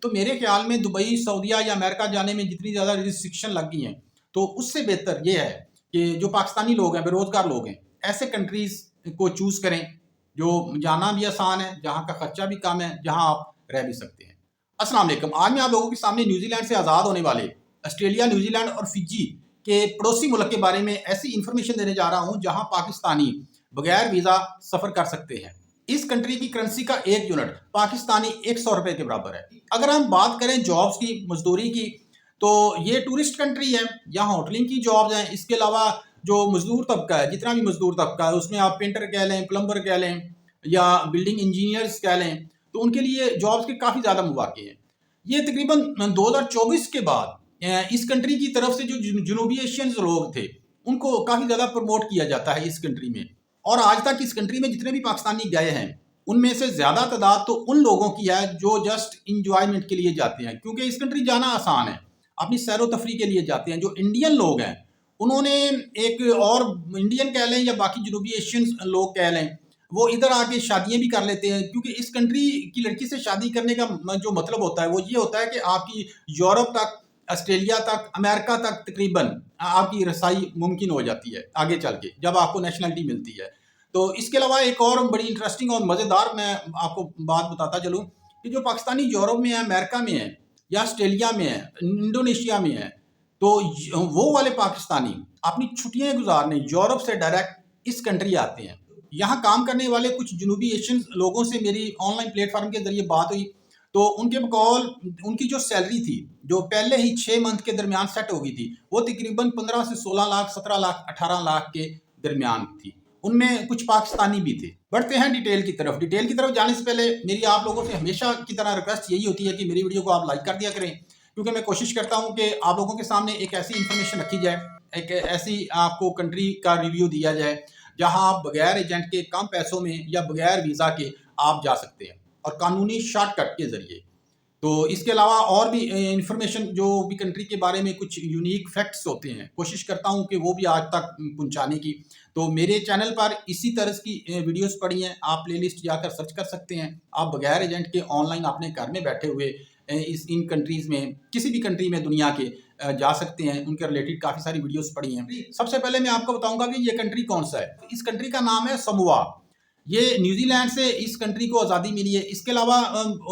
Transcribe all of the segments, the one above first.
तो मेरे ख्याल में दुबई, सऊदीया या अमेरिका जाने में जितनी ज़्यादा रिस्ट्रिक्शन लग गई हैं, तो उससे बेहतर ये है कि जो पाकिस्तानी लोग हैं, बेरोज़गार लोग हैं, ऐसे कंट्रीज़ को चूज़ करें, जो जाना भी आसान है, जहाँ का खर्चा भी कम है, जहाँ आप रह भी सकते हैं। अस्सलाम वालेकुम। आज मैं आप लोगों के सामने न्यूज़ीलैंड से आज़ाद होने वाले ऑस्ट्रेलिया, न्यूज़ीलैंड और फिजी के पड़ोसी मुल्क के बारे में ऐसी इन्फॉर्मेशन देने जा रहा हूँ, जहाँ पाकिस्तानी बगैर वीज़ा सफ़र कर सकते हैं। इस कंट्री की करेंसी का एक यूनिट पाकिस्तानी 100 रुपए के बराबर है। अगर हम बात करें जॉब्स की, मजदूरी की, तो ये टूरिस्ट कंट्री है, यहाँ होटलिंग की जॉब्स हैं। इसके अलावा जो मजदूर तबका है, जितना भी मजदूर तबका है, उसमें आप पेंटर कह लें, प्लम्बर कह लें या बिल्डिंग इंजीनियर्स कह लें, तो उनके लिए जॉब्स के काफ़ी ज़्यादा मौके हैं। ये तकरीबन 2024 के बाद इस कंट्री की तरफ से जो जनूबी एशियन लोग थे, उनको काफ़ी ज़्यादा प्रमोट किया जाता है इस कंट्री में। और आज तक इस कंट्री में जितने भी पाकिस्तानी गए हैं, उनमें से ज़्यादा तादाद तो उन लोगों की है जो जस्ट इंजॉयमेंट के लिए जाते हैं, क्योंकि इस कंट्री जाना आसान है, अपनी सैर तफरी के लिए जाते हैं। जो इंडियन लोग हैं, उन्होंने एक और इंडियन कह लें या बाकी जनूबी एशियन लोग कह लें, वो इधर आके शादियां भी कर लेते हैं, क्योंकि इस कंट्री की लड़की से शादी करने का जो मतलब होता है वो ये होता है कि आपकी यूरोप तक, ऑस्ट्रेलिया तक, अमेरिका तक तकरीबन आपकी रसाई मुमकिन हो जाती है आगे चल के, जब आपको नेशनलिटी मिलती है। तो इसके अलावा एक और बड़ी इंटरेस्टिंग और मज़ेदार मैं आपको बात बताता चलूँ कि जो पाकिस्तानी यूरोप में है, अमेरिका में है या ऑस्ट्रेलिया में है, इंडोनेशिया में है, तो वो वाले पाकिस्तानी अपनी छुट्टियां गुजारने यूरोप से डायरेक्ट इस कंट्री आते हैं। यहाँ काम करने वाले कुछ जनूबी एशियन लोगों से मेरी ऑनलाइन प्लेटफॉर्म के जरिए बात हुई, तो उनके बकौल उनकी जो सैलरी थी, जो पहले ही 6 मंथ के दरमियान सेट हो गई थी, वो तकरीबन 15 से 16 लाख, 17 लाख, 18 लाख के दरमियान थी। उनमें कुछ पाकिस्तानी भी थे। बढ़ते हैं डिटेल की तरफ। डिटेल की तरफ जाने से पहले मेरी आप लोगों से हमेशा की तरह रिक्वेस्ट यही होती है कि मेरी वीडियो को आप लाइक कर दिया करें, क्योंकि मैं कोशिश करता हूं कि आप लोगों के सामने एक ऐसी इन्फॉर्मेशन रखी जाए, एक ऐसी आपको कंट्री का रिव्यू दिया जाए जहां आप बगैर एजेंट के कम पैसों में या बगैर वीज़ा के आप जा सकते हैं, और कानूनी शॉर्टकट के ज़रिए। तो इसके अलावा और भी इंफॉर्मेशन, जो भी कंट्री के बारे में कुछ यूनिक फैक्ट्स होते हैं, कोशिश करता हूं कि वो भी आज तक पहुंचाने की। तो मेरे चैनल पर इसी तरह की वीडियोस पड़ी हैं, आप प्लेलिस्ट जाकर सर्च कर सकते हैं। आप बगैर एजेंट के ऑनलाइन अपने घर में बैठे हुए इन कंट्रीज़ में, किसी भी कंट्री में दुनिया के जा सकते हैं। उनके रिलेटेड काफ़ी सारी वीडियोस पड़ी हैं। सबसे पहले मैं आपको बताऊंगा कि ये कंट्री कौन सा है। इस कंट्री का नाम है समोआ। ये न्यूजीलैंड से इस कंट्री को आज़ादी मिली है। इसके अलावा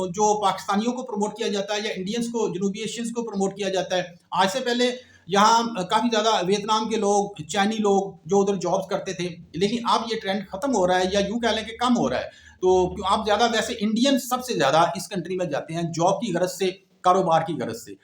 जो पाकिस्तानियों को प्रमोट किया जाता है या इंडियंस को, जनूबी एशियंस को प्रमोट किया जाता है। आज से पहले यहाँ काफ़ी ज़्यादा वियतनाम के लोग, चाइनी लोग जो उधर जॉब्स करते थे, लेकिन अब ये ट्रेंड खत्म हो रहा है, या यूँ कह लें कि कम हो रहा है। तो आप ज़्यादा, वैसे इंडियन सबसे ज़्यादा इस कंट्री में जाते हैं जॉब की गरज से, कारोबार की गरज से।